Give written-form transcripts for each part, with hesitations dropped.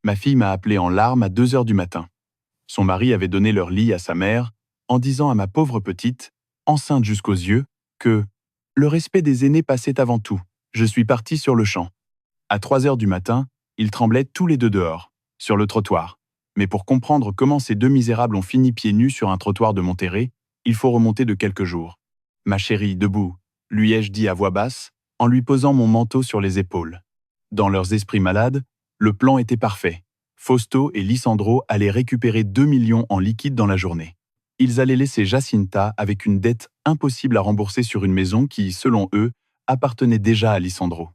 Ma fille m'a appelé en larmes à 2 heures du matin. Son mari avait donné leur lit à sa mère, en disant à ma pauvre petite, enceinte jusqu'aux yeux, que le respect des aînés passait avant tout. Je suis parti sur le champ. À 3 heures du matin, ils tremblaient tous les deux dehors, sur le trottoir. Mais pour comprendre comment ces deux misérables ont fini pieds nus sur un trottoir de Monterrey, il faut remonter de quelques jours. Ma chérie, debout, lui ai-je dit à voix basse, en lui posant mon manteau sur les épaules. Dans leurs esprits malades, le plan était parfait. Fausto et Lisandro allaient récupérer 2 millions en liquide dans la journée. Ils allaient laisser Jacinta avec une dette impossible à rembourser sur une maison qui, selon eux, appartenait déjà à Lisandro.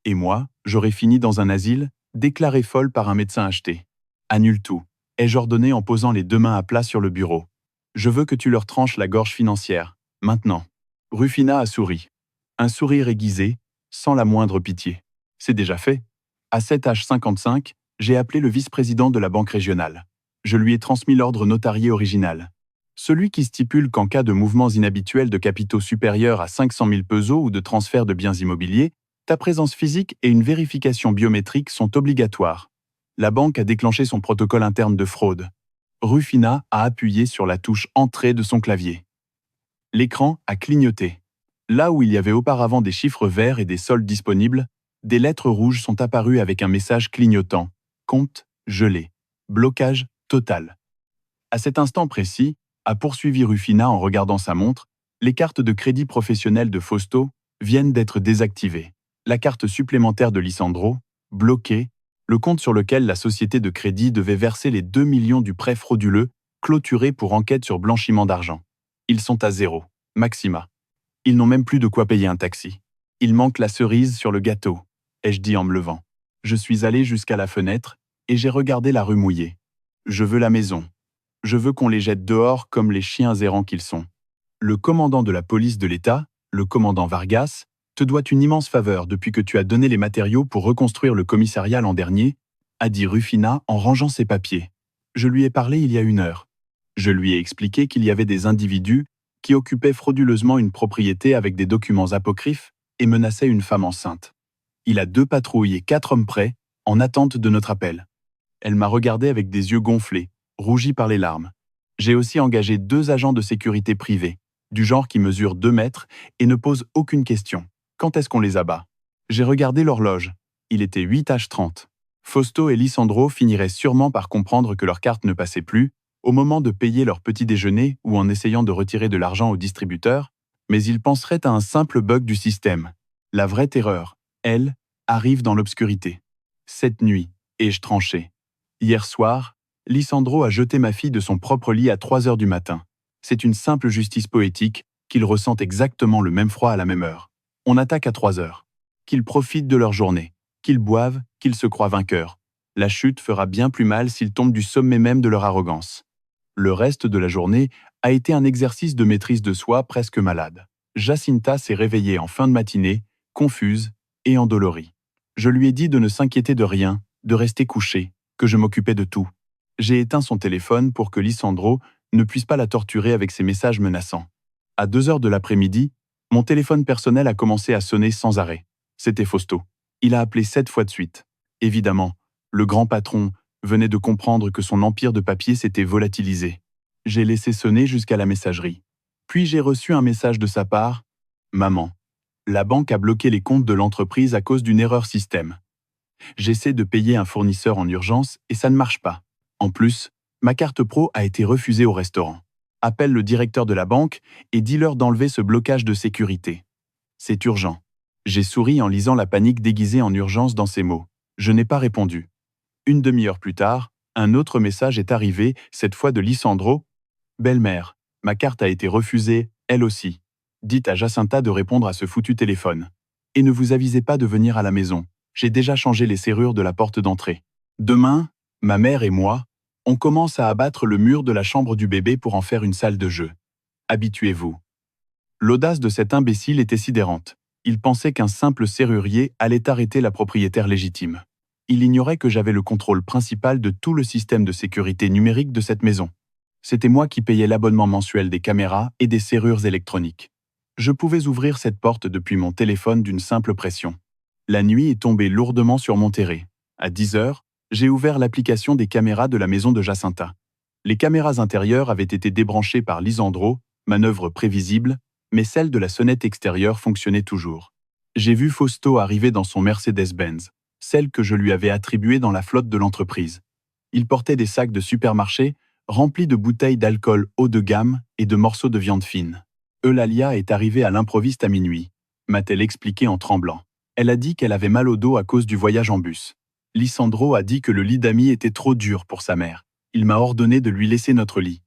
Et moi, j'aurais fini dans un asile, déclaré folle par un médecin acheté. Annule tout, ai-je ordonné en posant les deux mains à plat sur le bureau. Je veux que tu leur tranches la gorge financière, maintenant. Rufina a souri. Un sourire aiguisé, sans la moindre pitié. C'est déjà fait. À 7h55, j'ai appelé le vice-président de la banque régionale. Je lui ai transmis l'ordre notarié original. Celui qui stipule qu'en cas de mouvements inhabituels de capitaux supérieurs à 500 000 pesos ou de transfert de biens immobiliers, ta présence physique et une vérification biométrique sont obligatoires. La banque a déclenché son protocole interne de fraude. Rufina a appuyé sur la touche Entrée de son clavier. L'écran a clignoté. Là où il y avait auparavant des chiffres verts et des soldes disponibles, des lettres rouges sont apparues avec un message clignotant. Compte gelé. Blocage total. À cet instant précis, a poursuivi Rufina en regardant sa montre, les cartes de crédit professionnel de Fausto viennent d'être désactivées. La carte supplémentaire de Lisandro, bloquée, le compte sur lequel la société de crédit devait verser les 2 millions du prêt frauduleux, clôturé pour enquête sur blanchiment d'argent. Ils sont à zéro, maxima. Ils n'ont même plus de quoi payer un taxi. Il manque la cerise sur le gâteau, ai-je dit en me levant. Je suis allé jusqu'à la fenêtre et j'ai regardé la rue mouillée. Je veux la maison. Je veux qu'on les jette dehors comme les chiens errants qu'ils sont. Le commandant de la police de l'État, le commandant Vargas, te doit une immense faveur depuis que tu as donné les matériaux pour reconstruire le commissariat l'an dernier, a dit Rufina en rangeant ses papiers. Je lui ai parlé il y a 1 heure. Je lui ai expliqué qu'il y avait des individus qui occupaient frauduleusement une propriété avec des documents apocryphes et menaçaient une femme enceinte. Il a 2 patrouilles et 4 hommes prêts, en attente de notre appel. Elle m'a regardé avec des yeux gonflés, rougis par les larmes. J'ai aussi engagé 2 agents de sécurité privés, du genre qui mesurent 2 mètres et ne posent aucune question. Quand est-ce qu'on les abat? J'ai regardé l'horloge. Il était 8h30. Fausto et Lisandro finiraient sûrement par comprendre que leur carte ne passait plus, au moment de payer leur petit déjeuner ou en essayant de retirer de l'argent au distributeur, mais ils penseraient à un simple bug du système. La vraie terreur, elle, arrive dans l'obscurité. Cette nuit, ai-je tranché. Hier soir, Lisandro a jeté ma fille de son propre lit à 3 heures du matin. C'est une simple justice poétique, qu'ils ressentent exactement le même froid à la même heure. On attaque à 3 heures. Qu'ils profitent de leur journée, qu'ils boivent, qu'ils se croient vainqueurs. La chute fera bien plus mal s'ils tombent du sommet même de leur arrogance. Le reste de la journée a été un exercice de maîtrise de soi presque malade. Jacinta s'est réveillée en fin de matinée, confuse et endolorie. Je lui ai dit de ne s'inquiéter de rien, de rester couchée, que je m'occupais de tout. J'ai éteint son téléphone pour que Lisandro ne puisse pas la torturer avec ses messages menaçants. À 2 heures de l'après-midi, mon téléphone personnel a commencé à sonner sans arrêt. C'était Fausto. Il a appelé 7 fois de suite. Évidemment, le grand patron venait de comprendre que son empire de papier s'était volatilisé. J'ai laissé sonner jusqu'à la messagerie. Puis j'ai reçu un message de sa part. « Maman, la banque a bloqué les comptes de l'entreprise à cause d'une erreur système. J'essaie de payer un fournisseur en urgence et ça ne marche pas. En plus, ma carte pro a été refusée au restaurant. Appelle le directeur de la banque et dis-leur d'enlever ce blocage de sécurité. C'est urgent. » J'ai souri en lisant la panique déguisée en urgence dans ces mots. Je n'ai pas répondu. 1 demi-heure plus tard, un autre message est arrivé, cette fois de Lisandro. « Belle-mère, ma carte a été refusée, elle aussi. Dites à Jacinta de répondre à ce foutu téléphone. Et ne vous avisez pas de venir à la maison. J'ai déjà changé les serrures de la porte d'entrée. Demain, ma mère et moi, on commence à abattre le mur de la chambre du bébé pour en faire une salle de jeu. Habituez-vous. » L'audace de cet imbécile était sidérante. Il pensait qu'un simple serrurier allait arrêter la propriétaire légitime. Il ignorait que j'avais le contrôle principal de tout le système de sécurité numérique de cette maison. C'était moi qui payais l'abonnement mensuel des caméras et des serrures électroniques. Je pouvais ouvrir cette porte depuis mon téléphone d'une simple pression. La nuit est tombée lourdement sur Monterrey. À 10 heures, J'ai ouvert l'application des caméras de la maison de Jacinta. Les caméras intérieures avaient été débranchées par Lisandro, manœuvre prévisible, mais celle de la sonnette extérieure fonctionnait toujours. J'ai vu Fausto arriver dans son Mercedes-Benz, celle que je lui avais attribuée dans la flotte de l'entreprise. Il portait des sacs de supermarché remplis de bouteilles d'alcool haut de gamme et de morceaux de viande fine. Eulalia est arrivée à l'improviste à minuit, m'a-t-elle expliqué en tremblant. Elle a dit qu'elle avait mal au dos à cause du voyage en bus. Lisandro a dit que le lit d'amis était trop dur pour sa mère. Il m'a ordonné de lui laisser notre lit.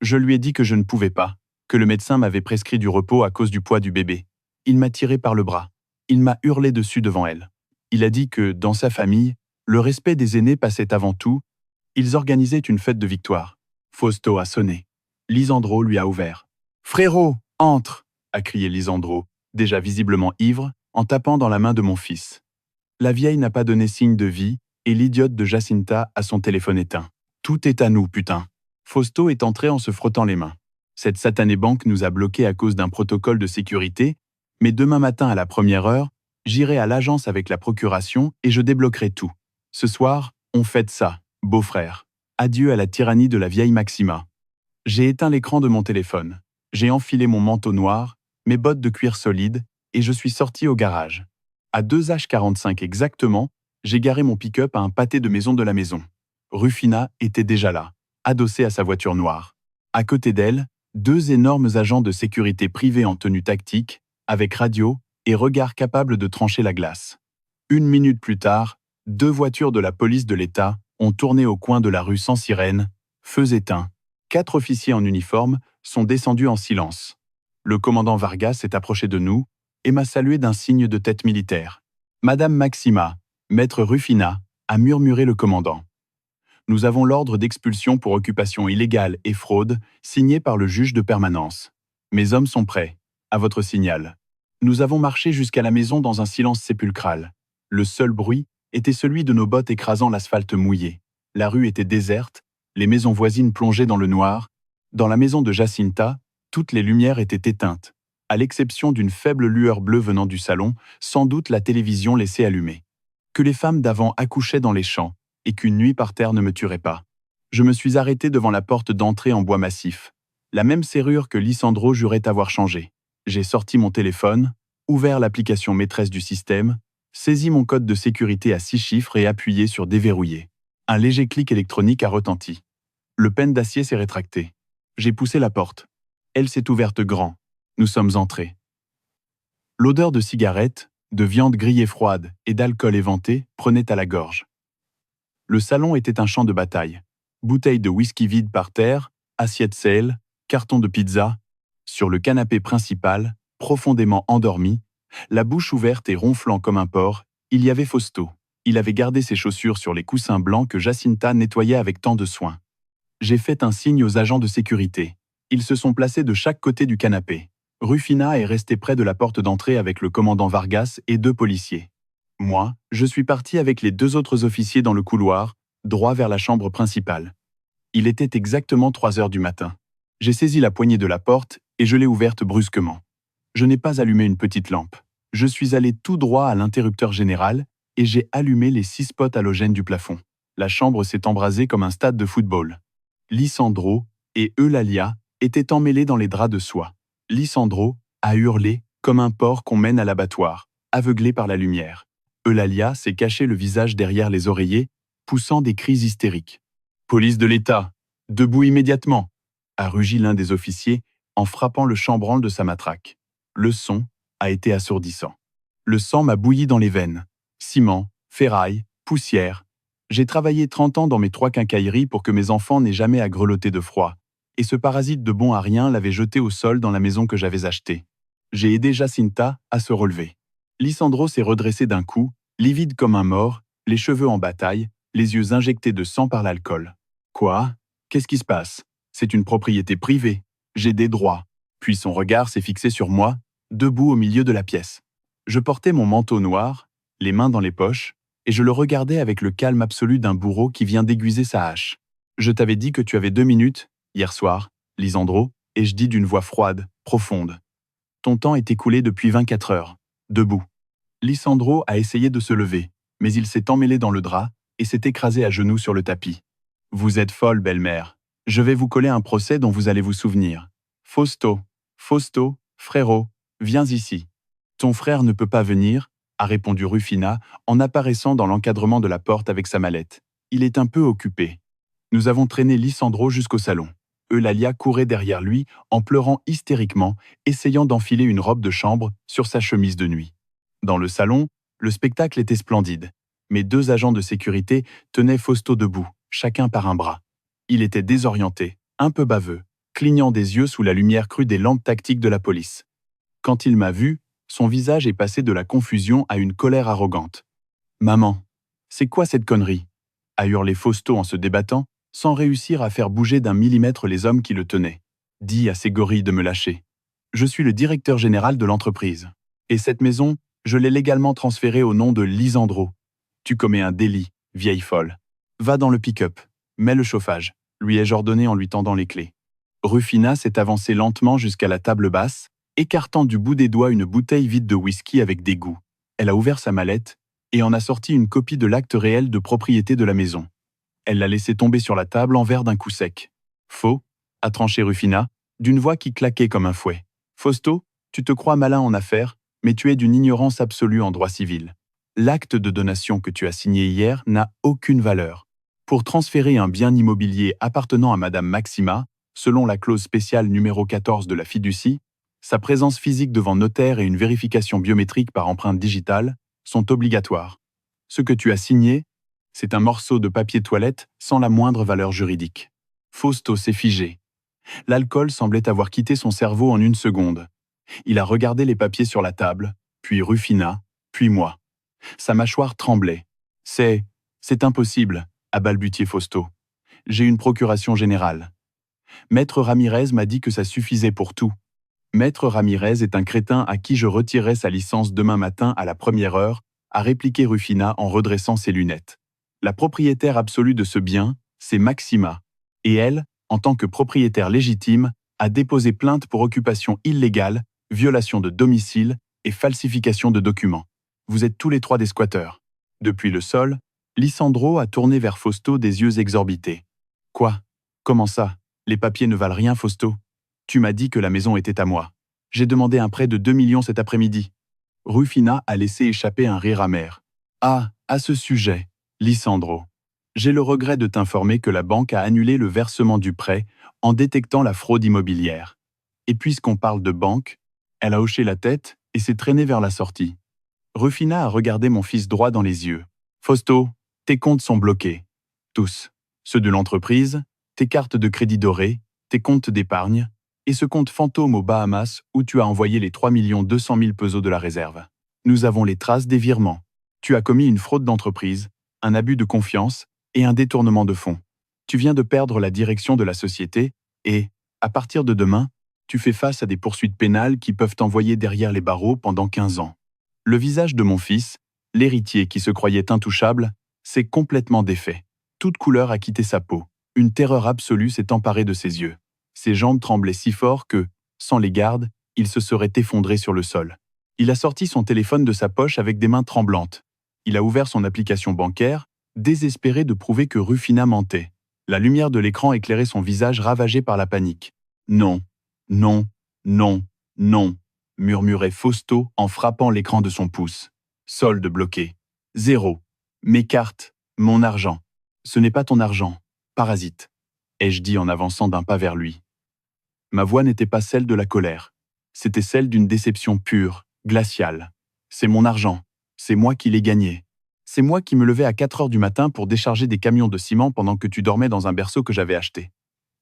Je lui ai dit que je ne pouvais pas, que le médecin m'avait prescrit du repos à cause du poids du bébé. Il m'a tiré par le bras. Il m'a hurlé dessus devant elle. Il a dit que, dans sa famille, le respect des aînés passait avant tout. Ils organisaient une fête de victoire. Fausto a sonné. Lisandro lui a ouvert. « Frérot, entre !» a crié Lisandro, déjà visiblement ivre, en tapant dans la main de mon fils. La vieille n'a pas donné signe de vie, et l'idiote de Jacinta a son téléphone éteint. « Tout est à nous, putain !» Fausto est entré en se frottant les mains. Cette satanée banque nous a bloqués à cause d'un protocole de sécurité, mais demain matin à la première heure, j'irai à l'agence avec la procuration et je débloquerai tout. Ce soir, on fête ça, beau-frère. Adieu à la tyrannie de la vieille Maxima. J'ai éteint l'écran de mon téléphone. J'ai enfilé mon manteau noir, mes bottes de cuir solide, et je suis sorti au garage. À 2h45 exactement, j'ai garé mon pick-up à un pâté de maison de la maison. Rufina était déjà là, adossée à sa voiture noire. À côté d'elle, 2 énormes agents de sécurité privés en tenue tactique, avec radio et regard capable de trancher la glace. 1 minute plus tard, 2 voitures de la police de l'État ont tourné au coin de la rue sans sirène, feux éteints. 4 officiers en uniforme sont descendus en silence. Le commandant Vargas s'est approché de nous et m'a salué d'un signe de tête militaire. « Madame Maxima, maître Rufina », a murmuré le commandant. Nous avons l'ordre d'expulsion pour occupation illégale et fraude, signé par le juge de permanence. Mes hommes sont prêts. À votre signal. Nous avons marché jusqu'à la maison dans un silence sépulcral. Le seul bruit était celui de nos bottes écrasant l'asphalte mouillé. La rue était déserte, les maisons voisines plongeaient dans le noir. Dans la maison de Jacinta, toutes les lumières étaient éteintes, à l'exception d'une faible lueur bleue venant du salon, sans doute la télévision laissée allumée. Que les femmes d'avant accouchaient dans les champs, et qu'une nuit par terre ne me tuerait pas. Je me suis arrêté devant la porte d'entrée en bois massif, la même serrure que Lisandro jurait avoir changée. J'ai sorti mon téléphone, ouvert l'application maîtresse du système, saisi mon code de sécurité à 6 chiffres et appuyé sur déverrouiller. Un léger clic électronique a retenti. Le pêne d'acier s'est rétracté. J'ai poussé la porte. Elle s'est ouverte grand. Nous sommes entrés. L'odeur de cigarettes, de viande grillée froide et d'alcool éventé prenait à la gorge. Le salon était un champ de bataille. Bouteilles de whisky vides par terre, assiettes sel, cartons de pizza. Sur le canapé principal, profondément endormi, la bouche ouverte et ronflant comme un porc, il y avait Fausto. Il avait gardé ses chaussures sur les coussins blancs que Jacinta nettoyait avec tant de soin. J'ai fait un signe aux agents de sécurité. Ils se sont placés de chaque côté du canapé. Rufina est restée près de la porte d'entrée avec le commandant Vargas et 2 policiers. Moi, je suis parti avec les 2 autres officiers dans le couloir, droit vers la chambre principale. Il était exactement 3h du matin. J'ai saisi la poignée de la porte et je l'ai ouverte brusquement. Je n'ai pas allumé une petite lampe. Je suis allé tout droit à l'interrupteur général et j'ai allumé les 6 spots halogènes du plafond. La chambre s'est embrasée comme un stade de football. Lisandro et Eulalia étaient emmêlés dans les draps de soie. Lisandro a hurlé comme un porc qu'on mène à l'abattoir, aveuglé par la lumière. Eulalia s'est caché le visage derrière les oreillers, poussant des cris hystériques. « Police de l'État, debout immédiatement !» a rugi l'un des officiers en frappant le chambranle de sa matraque. Le son a été assourdissant. Le sang m'a bouilli dans les veines. Ciment, ferraille, poussière. J'ai travaillé 30 ans dans mes 3 quincailleries pour que mes enfants n'aient jamais à grelotter de froid. Et ce parasite de bon à rien l'avait jeté au sol dans la maison que j'avais achetée. J'ai aidé Jacinta à se relever. Lisandro s'est redressé d'un coup, livide comme un mort, les cheveux en bataille, les yeux injectés de sang par l'alcool. « Quoi ? Qu'est-ce qui se passe ? C'est une propriété privée. J'ai des droits. » Puis son regard s'est fixé sur moi, debout au milieu de la pièce. Je portais mon manteau noir, les mains dans les poches, et je le regardais avec le calme absolu d'un bourreau qui vient d'aiguiser sa hache. « Je t'avais dit que tu avais 2 minutes, hier soir, Lisandro, et je dis d'une voix froide, profonde. Ton temps est écoulé depuis 24 heures. Debout. » Lisandro a essayé de se lever, mais il s'est emmêlé dans le drap et s'est écrasée à genoux sur le tapis. « Vous êtes folle, belle-mère. Je vais vous coller un procès dont vous allez vous souvenir. Fausto, Fausto, frérot, viens ici. » « Ton frère ne peut pas venir, » a répondu Rufina en apparaissant dans l'encadrement de la porte avec sa mallette. « Il est un peu occupé. » Nous avons traîné Lissandro jusqu'au salon. Eulalia courait derrière lui en pleurant hystériquement, essayant d'enfiler une robe de chambre sur sa chemise de nuit. Dans le salon, le spectacle était splendide. Mes 2 agents de sécurité tenaient Fausto debout, chacun par un bras. Il était désorienté, un peu baveux, clignant des yeux sous la lumière crue des lampes tactiques de la police. Quand il m'a vu, son visage est passé de la confusion à une colère arrogante. « Maman, c'est quoi cette connerie ?» a hurlé Fausto en se débattant, sans réussir à faire bouger d'1 millimètre les hommes qui le tenaient. « Dis à ces gorilles de me lâcher. Je suis le directeur général de l'entreprise. Et cette maison, je l'ai légalement transférée au nom de Lisandro. Tu commets un délit, vieille folle. Va dans le pick-up, mets le chauffage, lui ai-je ordonné en lui tendant les clés. » Rufina s'est avancée lentement jusqu'à la table basse, écartant du bout des doigts une bouteille vide de whisky avec dégoût. Elle a ouvert sa mallette et en a sorti une copie de l'acte réel de propriété de la maison. Elle l'a laissé tomber sur la table en verre d'un coup sec. « Faux », a tranché Rufina, d'une voix qui claquait comme un fouet. « Fausto, tu te crois malin en affaires, mais tu es d'une ignorance absolue en droit civil. L'acte de donation que tu as signé hier n'a aucune valeur. Pour transférer un bien immobilier appartenant à Madame Maxima, selon la clause spéciale numéro 14 de la fiducie, sa présence physique devant notaire et une vérification biométrique par empreinte digitale sont obligatoires. Ce que tu as signé, c'est un morceau de papier toilette sans la moindre valeur juridique. » Fausto s'est figé. L'alcool semblait avoir quitté son cerveau en 1 seconde. Il a regardé les papiers sur la table, puis Rufina, puis moi. Sa mâchoire tremblait. « C'est impossible », a balbutié Fausto. « J'ai une procuration générale. Maître Ramirez m'a dit que ça suffisait pour tout. Maître Ramirez est un crétin à qui je retirerai sa licence demain matin à la première heure, » a répliqué Rufina en redressant ses lunettes. La propriétaire absolue de ce bien, c'est Maxima, et elle, en tant que propriétaire légitime, a déposé plainte pour occupation illégale, violation de domicile et falsification de documents. Vous êtes tous les 3 des squatteurs. Depuis le sol, Lissandro a tourné vers Fausto des yeux exorbités. « Quoi? Comment ça? Les papiers ne valent rien, Fausto? Tu m'as dit que la maison était à moi. J'ai demandé un prêt de 2 millions cet après-midi. » Rufina a laissé échapper un rire amer. « Ah, à ce sujet, Lissandro, j'ai le regret de t'informer que la banque a annulé le versement du prêt en détectant la fraude immobilière. Et puisqu'on parle de banque, » elle a hoché la tête et s'est traînée vers la sortie. Rufina a regardé mon fils droit dans les yeux. « Fausto, tes comptes sont bloqués. Tous. Ceux de l'entreprise, tes cartes de crédit dorées, tes comptes d'épargne, et ce compte fantôme aux Bahamas où tu as envoyé les 3 200 000 pesos de la réserve. Nous avons les traces des virements. Tu as commis une fraude d'entreprise, un abus de confiance et un détournement de fonds. Tu viens de perdre la direction de la société et, à partir de demain, tu fais face à des poursuites pénales qui peuvent t'envoyer derrière les barreaux pendant 15 ans. » Le visage de mon fils, l'héritier qui se croyait intouchable, s'est complètement défait. Toute couleur a quitté sa peau. Une terreur absolue s'est emparée de ses yeux. Ses jambes tremblaient si fort que, sans les gardes, il se serait effondré sur le sol. Il a sorti son téléphone de sa poche avec des mains tremblantes. Il a ouvert son application bancaire, désespéré de prouver que Rufina mentait. La lumière de l'écran éclairait son visage ravagé par la panique. « Non, non, non, non », murmurait Fausto en frappant l'écran de son pouce. « Solde bloqué. 0. Mes cartes, mon argent. Ce n'est pas ton argent, parasite, » ai-je dit en avançant d'un pas vers lui. Ma voix n'était pas celle de la colère. C'était celle d'une déception pure, glaciale. C'est mon argent. C'est moi qui l'ai gagné. C'est moi qui me levais à 4 heures du matin pour décharger des camions de ciment pendant que tu dormais dans un berceau que j'avais acheté.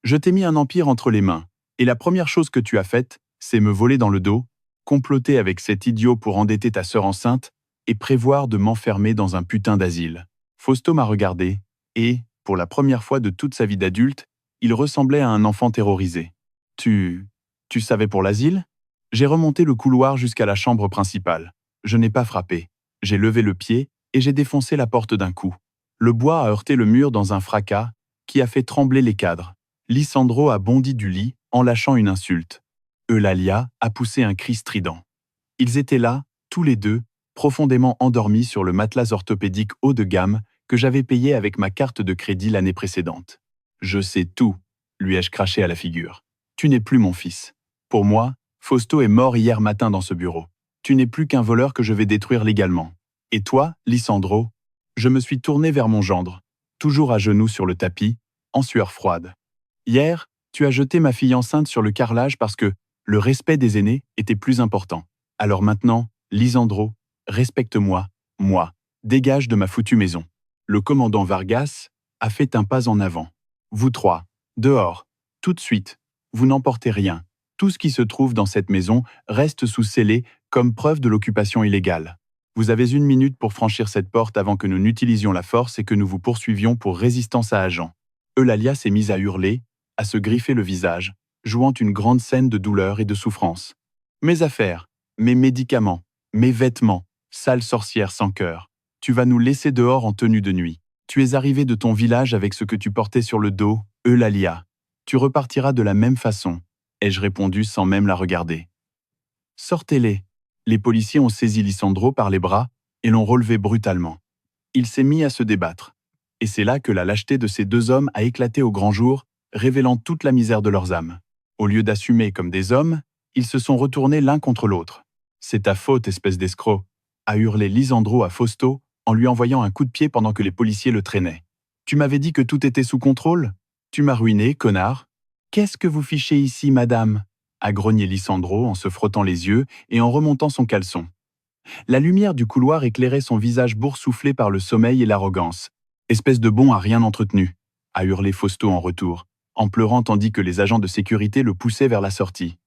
Je t'ai mis un empire entre les mains, et la première chose que tu as faite, c'est me voler dans le dos, comploter avec cet idiot pour endetter ta sœur enceinte, et prévoir de m'enfermer dans un putain d'asile. Fausto m'a regardé, et, pour la première fois de toute sa vie d'adulte, il ressemblait à un enfant terrorisé. « Tu savais pour l'asile ?» J'ai remonté le couloir jusqu'à la chambre principale. Je n'ai pas frappé. J'ai levé le pied et j'ai défoncé la porte d'un coup. Le bois a heurté le mur dans un fracas qui a fait trembler les cadres. Lissandro a bondi du lit en lâchant une insulte. Eulalia a poussé un cri strident. Ils étaient là, tous les deux, profondément endormis sur le matelas orthopédique haut de gamme que j'avais payé avec ma carte de crédit l'année précédente. Je sais tout, lui ai-je craché à la figure. Tu n'es plus mon fils. Pour moi, Fausto est mort hier matin dans ce bureau. Tu n'es plus qu'un voleur que je vais détruire légalement. Et toi, Lisandro? Je me suis tourné vers mon gendre, toujours à genoux sur le tapis, en sueur froide. Hier, tu as jeté ma fille enceinte sur le carrelage parce que le respect des aînés était plus important. Alors maintenant, Lisandro, respecte-moi, moi, dégage de ma foutue maison. Le commandant Vargas a fait un pas en avant. Vous trois, dehors, tout de suite. Vous n'emportez rien. Tout ce qui se trouve dans cette maison reste sous scellé comme preuve de l'occupation illégale. Vous avez 1 minute pour franchir cette porte avant que nous n'utilisions la force et que nous vous poursuivions pour résistance à agent. Eulalia s'est mise à hurler, à se griffer le visage, jouant une grande scène de douleur et de souffrance. Mes affaires, mes médicaments, mes vêtements, sale sorcière sans cœur. Tu vas nous laisser dehors en tenue de nuit. Tu es arrivé de ton village avec ce que tu portais sur le dos, Eulalia. Tu repartiras de la même façon, ai-je répondu sans même la regarder. Sortez-les. Les policiers ont saisi Lisandro par les bras et l'ont relevé brutalement. Il s'est mis à se débattre. Et c'est là que la lâcheté de ces 2 hommes a éclaté au grand jour, révélant toute la misère de leurs âmes. Au lieu d'assumer comme des hommes, ils se sont retournés l'un contre l'autre. « C'est ta faute, espèce d'escroc !» a hurlé Lisandro à Fausto en lui envoyant un coup de pied pendant que les policiers le traînaient. « Tu m'avais dit que tout était sous contrôle? Tu m'as ruiné, connard !»« Qu'est-ce que vous fichez ici, madame ?» a grogné Lisandro en se frottant les yeux et en remontant son caleçon. La lumière du couloir éclairait son visage boursouflé par le sommeil et l'arrogance. « Espèce de bon à rien entretenu !» a hurlé Fausto en retour, en pleurant tandis que les agents de sécurité le poussaient vers la sortie.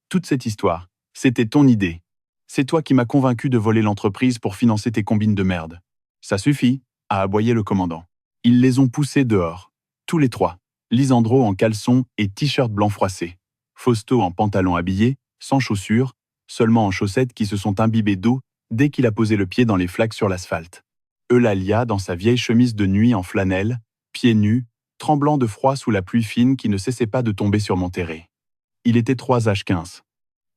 Toute cette histoire, c'était ton idée. C'est toi qui m'as convaincu de voler l'entreprise pour financer tes combines de merde. Ça suffit, a aboyé le commandant. Ils les ont poussés dehors. Tous les 3. Lisandro en caleçon et t-shirt blanc froissé. Fausto en pantalon habillé, sans chaussures, seulement en chaussettes qui se sont imbibées d'eau dès qu'il a posé le pied dans les flaques sur l'asphalte. Eulalia dans sa vieille chemise de nuit en flanelle, pieds nus, tremblant de froid sous la pluie fine qui ne cessait pas de tomber sur mon terré. Il était 3h15.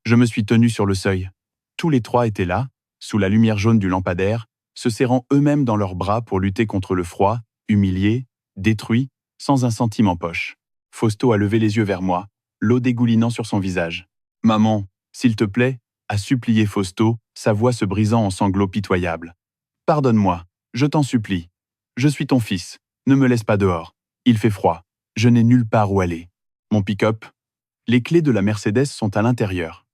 Je me suis tenu sur le seuil. Tous les 3 étaient là, sous la lumière jaune du lampadaire, se serrant eux-mêmes dans leurs bras pour lutter contre le froid, humiliés, détruits, sans un centime en poche. Fausto a levé les yeux vers moi, l'eau dégoulinant sur son visage. « Maman, s'il te plaît » a supplié Fausto, sa voix se brisant en sanglots pitoyables. « Pardonne-moi, je t'en supplie. Je suis ton fils, ne me laisse pas dehors. Il fait froid, je n'ai nulle part où aller. Mon pick-up ? Les clés de la Mercedes sont à l'intérieur.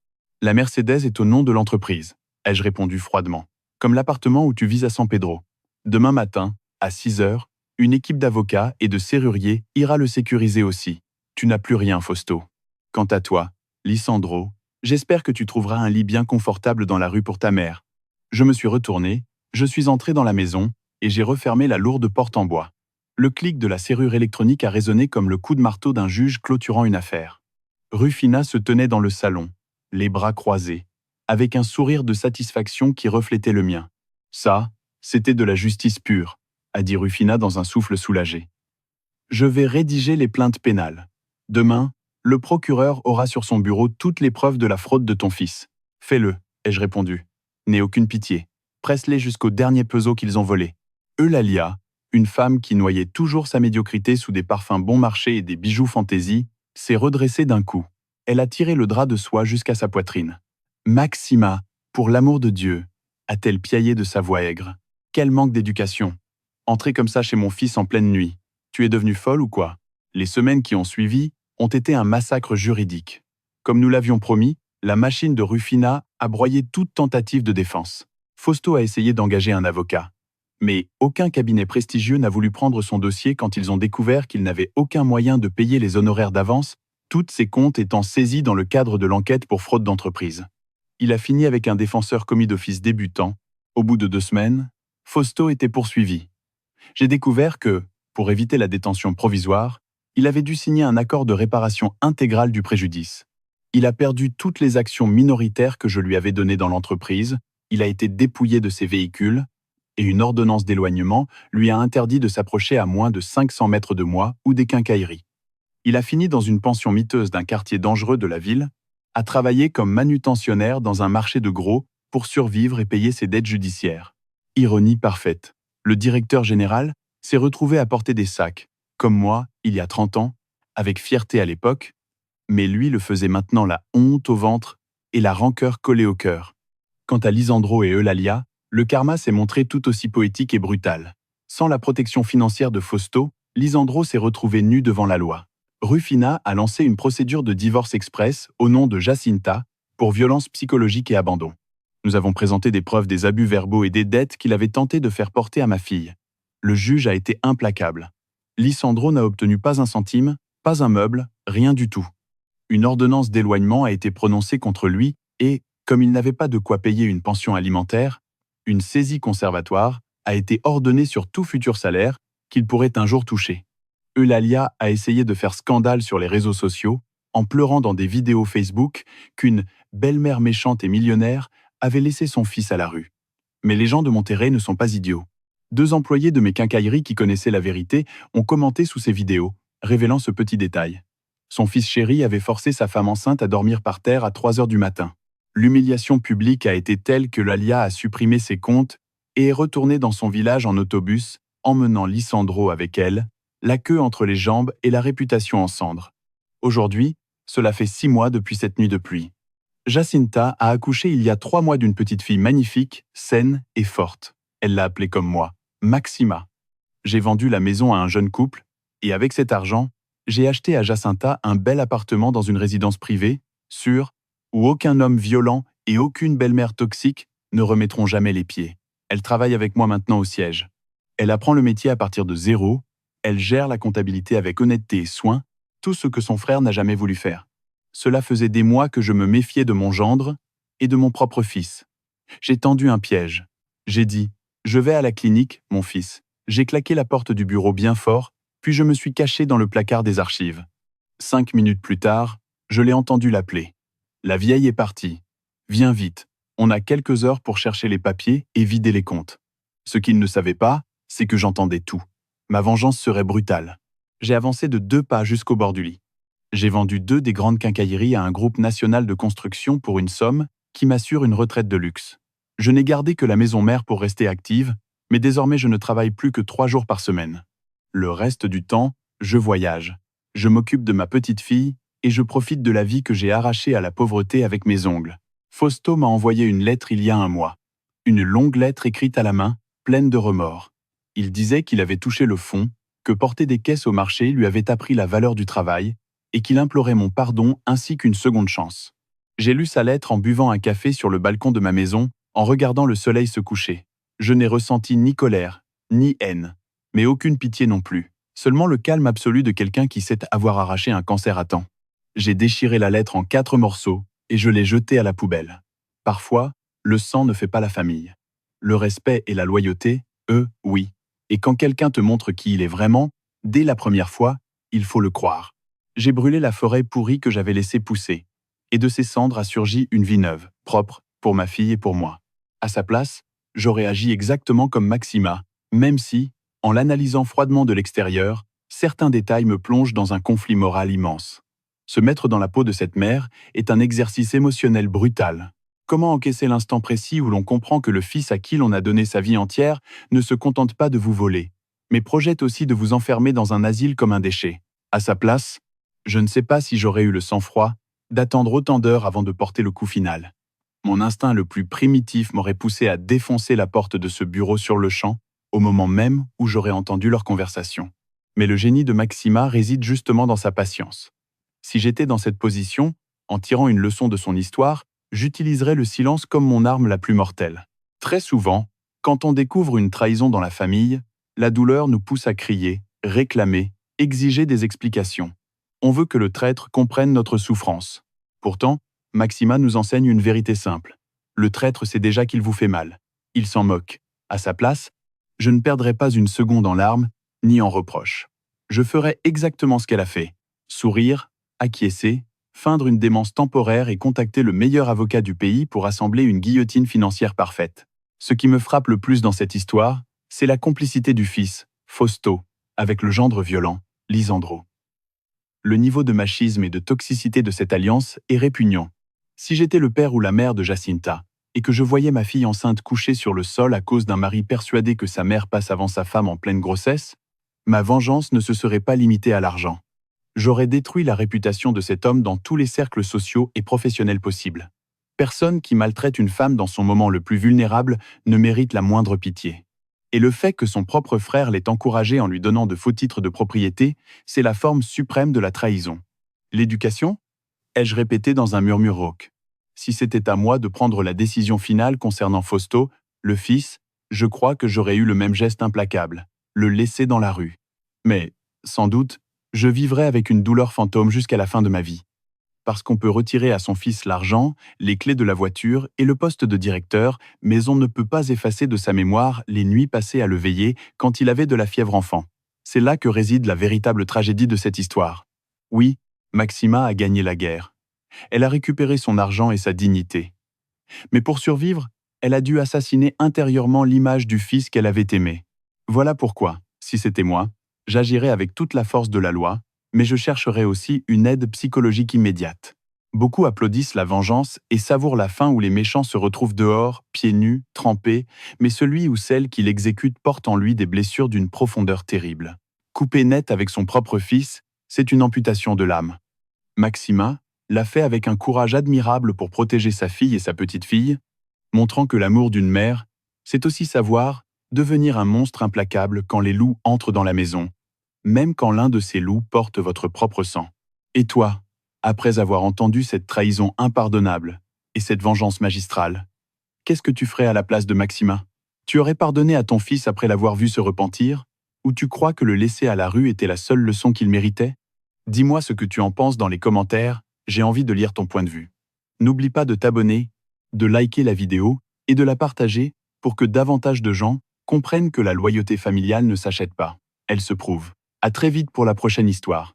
La Mercedes est au nom de l'entreprise, ai-je répondu froidement, comme l'appartement où tu vis à San Pedro. Demain matin, à 6h, une équipe d'avocats et de serruriers ira le sécuriser aussi. Tu n'as plus rien, Fausto. Quant à toi, Lisandro, j'espère que tu trouveras un lit bien confortable dans la rue pour ta mère. Je me suis retourné, je suis entré dans la maison et j'ai refermé la lourde porte en bois. Le clic de la serrure électronique a résonné comme le coup de marteau d'un juge clôturant une affaire. Rufina se tenait dans le salon, les bras croisés, avec un sourire de satisfaction qui reflétait le mien. Ça, c'était de la justice pure, a dit Rufina dans un souffle soulagé. Je vais rédiger les plaintes pénales. Demain, le procureur aura sur son bureau toutes les preuves de la fraude de ton fils. Fais-le, ai-je répondu. N'aie aucune pitié. Presse-les jusqu'au dernier peso qu'ils ont volé. Eulalia, une femme qui noyait toujours sa médiocrité sous des parfums bon marché et des bijoux fantaisie, s'est redressée d'un coup. Elle a tiré le drap de soie jusqu'à sa poitrine. « Maxima, pour l'amour de Dieu !» a-t-elle piaillé de sa voix aigre. « Quel manque d'éducation ! Entrer comme ça chez mon fils en pleine nuit. Tu es devenue folle ou quoi ?» Les semaines qui ont suivi ont été un massacre juridique. Comme nous l'avions promis, la machine de Rufina a broyé toute tentative de défense. Fausto a essayé d'engager un avocat. Mais aucun cabinet prestigieux n'a voulu prendre son dossier quand ils ont découvert qu'ils n'avaient aucun moyen de payer les honoraires d'avance, toutes ces comptes étant saisis dans le cadre de l'enquête pour fraude d'entreprise. Il a fini avec un défenseur commis d'office débutant. Au bout de 2 semaines, Fausto était poursuivi. J'ai découvert que, pour éviter la détention provisoire, il avait dû signer un accord de réparation intégrale du préjudice. Il a perdu toutes les actions minoritaires que je lui avais données dans l'entreprise, il a été dépouillé de ses véhicules, et une ordonnance d'éloignement lui a interdit de s'approcher à moins de 500 mètres de moi ou des quincailleries. Il a fini dans une pension miteuse d'un quartier dangereux de la ville, a travaillé comme manutentionnaire dans un marché de gros pour survivre et payer ses dettes judiciaires. Ironie parfaite. Le directeur général s'est retrouvé à porter des sacs, comme moi, il y a 30 ans, avec fierté à l'époque, mais lui le faisait maintenant la honte au ventre et la rancœur collée au cœur. Quant à Lisandro et Eulalia, le karma s'est montré tout aussi poétique et brutal. Sans la protection financière de Fausto, Lisandro s'est retrouvé nu devant la loi. Rufina a lancé une procédure de divorce express au nom de Jacinta pour violence psychologique et abandon. Nous avons présenté des preuves des abus verbaux et des dettes qu'il avait tenté de faire porter à ma fille. Le juge a été implacable. Lisandro n'a obtenu pas un centime, pas un meuble, rien du tout. Une ordonnance d'éloignement a été prononcée contre lui et, comme il n'avait pas de quoi payer une pension alimentaire, une saisie conservatoire a été ordonnée sur tout futur salaire qu'il pourrait un jour toucher. Eulalia a essayé de faire scandale sur les réseaux sociaux en pleurant dans des vidéos Facebook qu'une belle-mère méchante et millionnaire avait laissé son fils à la rue. Mais les gens de Monterrey ne sont pas idiots. 2 employés de mes quincailleries qui connaissaient la vérité ont commenté sous ces vidéos, révélant ce petit détail. Son fils chéri avait forcé sa femme enceinte à dormir par terre à 3 heures du matin. L'humiliation publique a été telle que Eulalia a supprimé ses comptes et est retournée dans son village en autobus, emmenant Lisandro avec elle, la queue entre les jambes et la réputation en cendres. Aujourd'hui, cela fait 6 mois depuis cette nuit de pluie. Jacinta a accouché il y a 3 mois d'une petite fille magnifique, saine et forte. Elle l'a appelée comme moi, Maxima. J'ai vendu la maison à un jeune couple, et avec cet argent, j'ai acheté à Jacinta un bel appartement dans une résidence privée, sûre, où aucun homme violent et aucune belle-mère toxique ne remettront jamais les pieds. Elle travaille avec moi maintenant au siège. Elle apprend le métier à partir de zéro, elle gère la comptabilité avec honnêteté et soin, tout ce que son frère n'a jamais voulu faire. Cela faisait des mois que je me méfiais de mon gendre et de mon propre fils. J'ai tendu un piège. J'ai dit « Je vais à la clinique, mon fils ». J'ai claqué la porte du bureau bien fort, puis je me suis caché dans le placard des archives. 5 minutes plus tard, je l'ai entendu l'appeler. La vieille est partie. Viens vite, on a quelques heures pour chercher les papiers et vider les comptes. Ce qu'il ne savait pas, c'est que j'entendais tout. Ma vengeance serait brutale. J'ai avancé de 2 pas jusqu'au bord du lit. J'ai vendu 2 des grandes quincailleries à un groupe national de construction pour une somme qui m'assure une retraite de luxe. Je n'ai gardé que la maison mère pour rester active, mais désormais je ne travaille plus que 3 jours par semaine. Le reste du temps, je voyage. Je m'occupe de ma petite fille et je profite de la vie que j'ai arrachée à la pauvreté avec mes ongles. Fausto m'a envoyé une lettre il y a 1 mois. Une longue lettre écrite à la main, pleine de remords. Il disait qu'il avait touché le fond, que porter des caisses au marché lui avait appris la valeur du travail et qu'il implorait mon pardon ainsi qu'une seconde chance. J'ai lu sa lettre en buvant un café sur le balcon de ma maison, en regardant le soleil se coucher. Je n'ai ressenti ni colère, ni haine, mais aucune pitié non plus. Seulement le calme absolu de quelqu'un qui sait avoir arraché un cancer à temps. J'ai déchiré la lettre en 4 morceaux et je l'ai jetée à la poubelle. Parfois, le sang ne fait pas la famille. Le respect et la loyauté, eux, oui. Et quand quelqu'un te montre qui il est vraiment, dès la première fois, il faut le croire. J'ai brûlé la forêt pourrie que j'avais laissée pousser. Et de ces cendres a surgi une vie neuve, propre, pour ma fille et pour moi. À sa place, j'aurais agi exactement comme Maxima, même si, en l'analysant froidement de l'extérieur, certains détails me plongent dans un conflit moral immense. Se mettre dans la peau de cette mère est un exercice émotionnel brutal. Comment encaisser l'instant précis où l'on comprend que le fils à qui l'on a donné sa vie entière ne se contente pas de vous voler, mais projette aussi de vous enfermer dans un asile comme un déchet. À sa place, je ne sais pas si j'aurais eu le sang-froid d'attendre autant d'heures avant de porter le coup final. Mon instinct le plus primitif m'aurait poussé à défoncer la porte de ce bureau sur le champ, au moment même où j'aurais entendu leur conversation. Mais le génie de Maxima réside justement dans sa patience. Si j'étais dans cette position, en tirant une leçon de son histoire, j'utiliserais le silence comme mon arme la plus mortelle. Très souvent, quand on découvre une trahison dans la famille, la douleur nous pousse à crier, réclamer, exiger des explications. On veut que le traître comprenne notre souffrance. Pourtant, Maxima nous enseigne une vérité simple. Le traître sait déjà qu'il vous fait mal. Il s'en moque. À sa place, je ne perdrai pas une seconde en larmes, ni en reproches. Je ferai exactement ce qu'elle a fait. Sourire, acquiescer, feindre une démence temporaire et contacter le meilleur avocat du pays pour assembler une guillotine financière parfaite. Ce qui me frappe le plus dans cette histoire, c'est la complicité du fils, Fausto, avec le gendre violent, Lisandro. Le niveau de machisme et de toxicité de cette alliance est répugnant. Si j'étais le père ou la mère de Jacinta, et que je voyais ma fille enceinte couchée sur le sol à cause d'un mari persuadé que sa mère passe avant sa femme en pleine grossesse, ma vengeance ne se serait pas limitée à l'argent. J'aurais détruit la réputation de cet homme dans tous les cercles sociaux et professionnels possibles. Personne qui maltraite une femme dans son moment le plus vulnérable ne mérite la moindre pitié. Et le fait que son propre frère l'ait encouragé en lui donnant de faux titres de propriété, c'est la forme suprême de la trahison. L'éducation ? Ai-je répété dans un murmure rauque. Si c'était à moi de prendre la décision finale concernant Fausto, le fils, je crois que j'aurais eu le même geste implacable, le laisser dans la rue. Mais, sans doute, je vivrais avec une douleur fantôme jusqu'à la fin de ma vie. Parce qu'on peut retirer à son fils l'argent, les clés de la voiture et le poste de directeur, mais on ne peut pas effacer de sa mémoire les nuits passées à le veiller quand il avait de la fièvre enfant. C'est là que réside la véritable tragédie de cette histoire. Oui, Maxima a gagné la guerre. Elle a récupéré son argent et sa dignité. Mais pour survivre, elle a dû assassiner intérieurement l'image du fils qu'elle avait aimé. Voilà pourquoi, si c'était moi, j'agirais avec toute la force de la loi, mais je chercherais aussi une aide psychologique immédiate. Beaucoup applaudissent la vengeance et savourent la fin où les méchants se retrouvent dehors, pieds nus, trempés, mais celui ou celle qui l'exécute porte en lui des blessures d'une profondeur terrible. Couper net avec son propre fils, c'est une amputation de l'âme. Maxima l'a fait avec un courage admirable pour protéger sa fille et sa petite-fille, montrant que l'amour d'une mère, c'est aussi savoir devenir un monstre implacable quand les loups entrent dans la maison, même quand l'un de ces loups porte votre propre sang. Et toi, après avoir entendu cette trahison impardonnable et cette vengeance magistrale, qu'est-ce que tu ferais à la place de Maxima? Tu aurais pardonné à ton fils après l'avoir vu se repentir? Ou tu crois que le laisser à la rue était la seule leçon qu'il méritait? Dis-moi ce que tu en penses dans les commentaires, j'ai envie de lire ton point de vue. N'oublie pas de t'abonner, de liker la vidéo et de la partager pour que davantage de gens comprennent que la loyauté familiale ne s'achète pas, elle se prouve. À très vite pour la prochaine histoire.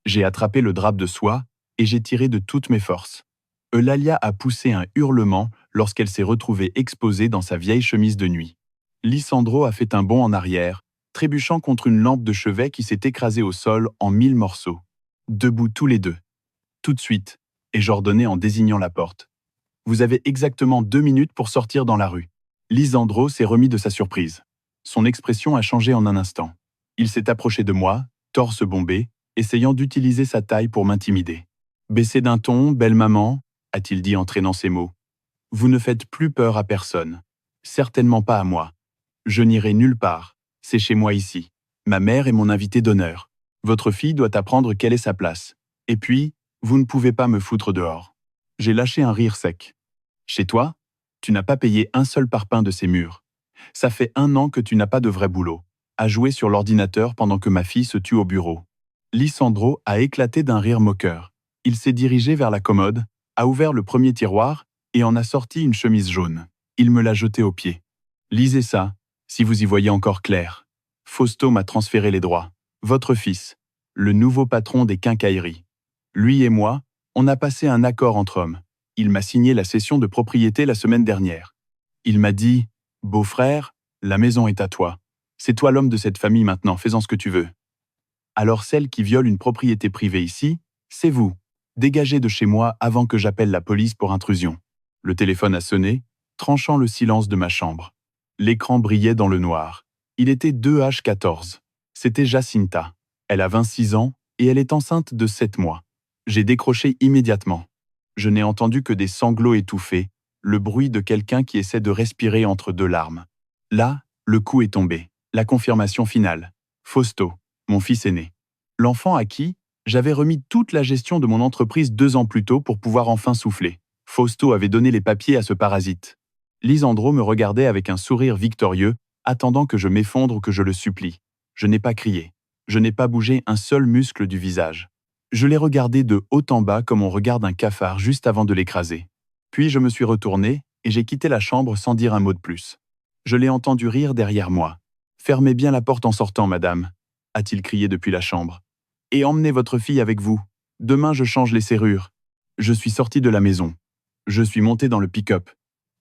J'ai attrapé le drap de soie et j'ai tiré de toutes mes forces. Eulalia a poussé un hurlement lorsqu'elle s'est retrouvée exposée dans sa vieille chemise de nuit. Lysandro a fait un bond en arrière, trébuchant contre une lampe de chevet qui s'est écrasée au sol en 1000 morceaux. Debout tous les deux. Tout de suite, et j'ordonnai en désignant la porte. Vous avez exactement 2 minutes pour sortir dans la rue. Lysandro s'est remis de sa surprise. Son expression a changé en un instant. Il s'est approché de moi, torse bombé, essayant d'utiliser sa taille pour m'intimider. « Baissez d'un ton, belle maman », a-t-il dit en traînant ses mots. « Vous ne faites plus peur à personne. Certainement pas à moi. Je n'irai nulle part. C'est chez moi ici. Ma mère est mon invitée d'honneur. Votre fille doit apprendre quelle est sa place. Et puis, vous ne pouvez pas me foutre dehors. » J'ai lâché un rire sec. « Chez toi, tu n'as pas payé un seul parpaing de ces murs. Ça fait 1 an que tu n'as pas de vrai boulot. À jouer sur l'ordinateur pendant que ma fille se tue au bureau. » Lysandro a éclaté d'un rire moqueur. Il s'est dirigé vers la commode, a ouvert le premier tiroir et en a sorti une chemise jaune. Il me l'a jetée aux pieds. « Lisez ça, si vous y voyez encore clair. Fausto m'a transféré les droits. Votre fils, le nouveau patron des quincailleries. Lui et moi, on a passé un accord entre hommes. Il m'a signé la cession de propriété la semaine dernière. Il m'a dit « Beau-frère, la maison est à toi. C'est toi l'homme de cette famille maintenant, fais-en ce que tu veux. » Alors celle qui viole une propriété privée ici, c'est vous. Dégagez de chez moi avant que j'appelle la police pour intrusion. Le téléphone a sonné, tranchant le silence de ma chambre. L'écran brillait dans le noir. Il était 2H14. C'était Jacinta. Elle a 26 ans et elle est enceinte de 7 mois. J'ai décroché immédiatement. Je n'ai entendu que des sanglots étouffés, le bruit de quelqu'un qui essaie de respirer entre 2 larmes. Là, le coup est tombé. La confirmation finale. Fausto, mon fils aîné. L'enfant à qui j'avais remis toute la gestion de mon entreprise 2 ans plus tôt pour pouvoir enfin souffler. Fausto avait donné les papiers à ce parasite. Lysandro me regardait avec un sourire victorieux, attendant que je m'effondre ou que je le supplie. Je n'ai pas crié. Je n'ai pas bougé un seul muscle du visage. Je l'ai regardé de haut en bas comme on regarde un cafard juste avant de l'écraser. Puis je me suis retourné et j'ai quitté la chambre sans dire un mot de plus. Je l'ai entendu rire derrière moi. « Fermez bien la porte en sortant, madame », a-t-il crié depuis la chambre. « Et emmenez votre fille avec vous. Demain, je change les serrures. » Je suis sorti de la maison. Je suis monté dans le pick-up.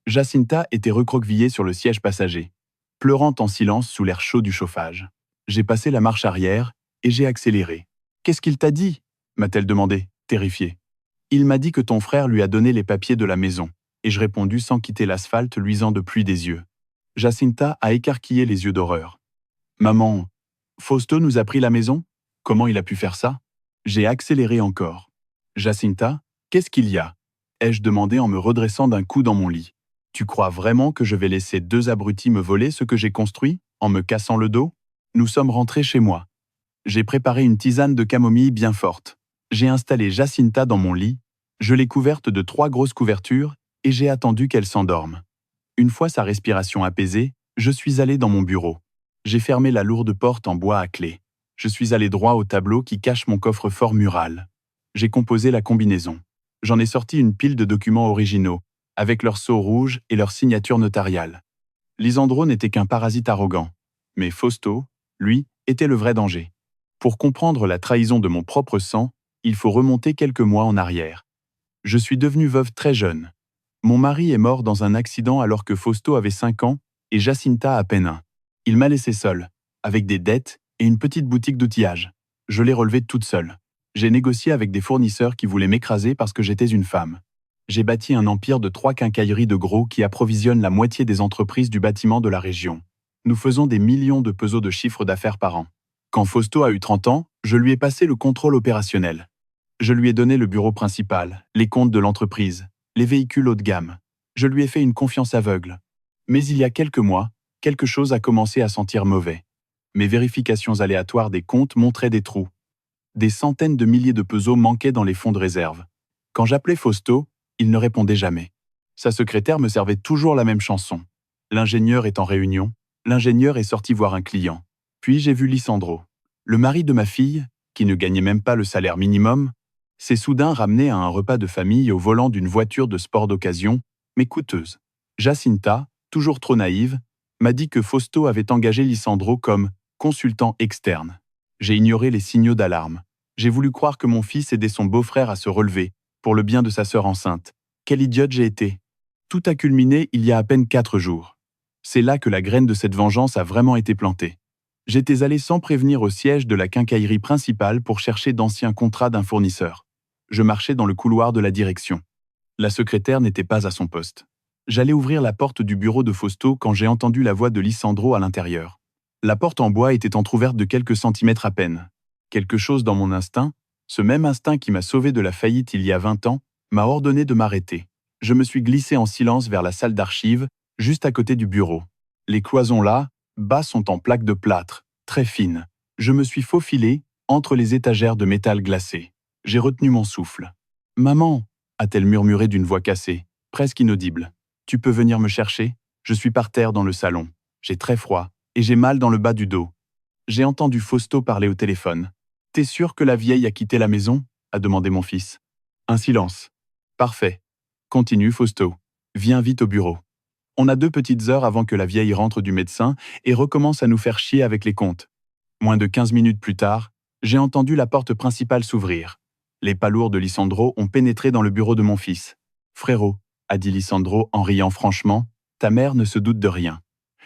Jacinta était recroquevillée sur le siège passager, pleurant en silence sous l'air chaud du chauffage. J'ai passé la marche arrière et j'ai accéléré. « Qu'est-ce qu'il t'a dit ?» m'a-t-elle demandé, terrifiée. « Il m'a dit que ton frère lui a donné les papiers de la maison. et je répondis sans quitter l'asphalte luisant de pluie des yeux. Jacinta a écarquillé les yeux d'horreur. Maman, Fausto nous a pris la maison? Comment il a pu faire ça? J'ai accéléré encore. Jacinta, qu'est-ce qu'il y a? Ai-je demandé en me redressant d'un coup dans mon lit. Tu crois vraiment que je vais laisser deux abrutis me voler ce que j'ai construit, en me cassant le dos? Nous sommes rentrés chez moi. J'ai préparé une tisane de camomille bien forte. J'ai installé Jacinta dans mon lit, je l'ai couverte de 3 grosses couvertures et j'ai attendu qu'elle s'endorme. Une fois sa respiration apaisée, je suis allé dans mon bureau. J'ai fermé la lourde porte en bois à clé. Je suis allé droit au tableau qui cache mon coffre-fort mural. J'ai composé la combinaison. J'en ai sorti une pile de documents originaux, avec leur sceau rouge et leur signature notariale. Lisandro n'était qu'un parasite arrogant, mais Fausto, lui, était le vrai danger. Pour comprendre la trahison de mon propre sang, il faut remonter quelques mois en arrière. Je suis devenue veuve très jeune. Mon mari est mort dans un accident alors que Fausto avait 5 ans et Jacinta à peine 1. Il m'a laissé seule, avec des dettes et une petite boutique d'outillage. Je l'ai relevée toute seule. J'ai négocié avec des fournisseurs qui voulaient m'écraser parce que j'étais une femme. J'ai bâti un empire de 3 quincailleries de gros qui approvisionnent la moitié des entreprises du bâtiment de la région. Nous faisons des millions de pesos de chiffre d'affaires par an. Quand Fausto a eu 30 ans, je lui ai passé le contrôle opérationnel. Je lui ai donné le bureau principal, les comptes de l'entreprise, les véhicules haut de gamme. Je lui ai fait une confiance aveugle. Mais il y a quelques mois, quelque chose a commencé à sentir mauvais. Mes vérifications aléatoires des comptes montraient des trous. Des centaines de milliers de pesos manquaient dans les fonds de réserve. Quand j'appelais Fausto, il ne répondait jamais. Sa secrétaire me servait toujours la même chanson. L'ingénieur est en réunion, l'ingénieur est sorti voir un client. Puis j'ai vu Lisandro. Le mari de ma fille, qui ne gagnait même pas le salaire minimum, s'est soudain ramené à un repas de famille au volant d'une voiture de sport d'occasion, mais coûteuse. Jacinta, toujours trop naïve, m'a dit que Fausto avait engagé Lisandro comme consultant externe. J'ai ignoré les signaux d'alarme. J'ai voulu croire que mon fils aidait son beau-frère à se relever, pour le bien de sa sœur enceinte. Quelle idiote j'ai été! Tout a culminé il y a à peine 4 jours. C'est là que la graine de cette vengeance a vraiment été plantée. J'étais allé sans prévenir au siège de la quincaillerie principale pour chercher d'anciens contrats d'un fournisseur. Je marchais dans le couloir de la direction. La secrétaire n'était pas à son poste. J'allais ouvrir la porte du bureau de Fausto quand j'ai entendu la voix de Lisandro à l'intérieur. La porte en bois était entrouverte de quelques centimètres à peine. Quelque chose dans mon instinct, ce même instinct qui m'a sauvé de la faillite il y a 20 ans, m'a ordonné de m'arrêter. Je me suis glissé en silence vers la salle d'archives, juste à côté du bureau. Les cloisons là, bas sont en plaques de plâtre, très fines. Je me suis faufilé entre les étagères de métal glacé. J'ai retenu mon souffle. « Maman !» a-t-elle murmuré d'une voix cassée, presque inaudible. « Tu peux venir me chercher? Je suis par terre dans le salon. J'ai très froid et j'ai mal dans le bas du dos. » J'ai entendu Fausto parler au téléphone. « T'es sûr que la vieille a quitté la maison ?» a demandé mon fils. Un silence. « Parfait. Continue, Fausto. Viens vite au bureau. On a 2 petites heures avant que la vieille rentre du médecin et recommence à nous faire chier avec les comptes. » Moins de 15 minutes plus tard, j'ai entendu la porte principale s'ouvrir. Les pas lourds de Lisandro ont pénétré dans le bureau de mon fils. « Frérot, » a dit Lisandro en riant franchement, « ta mère ne se doute de rien. »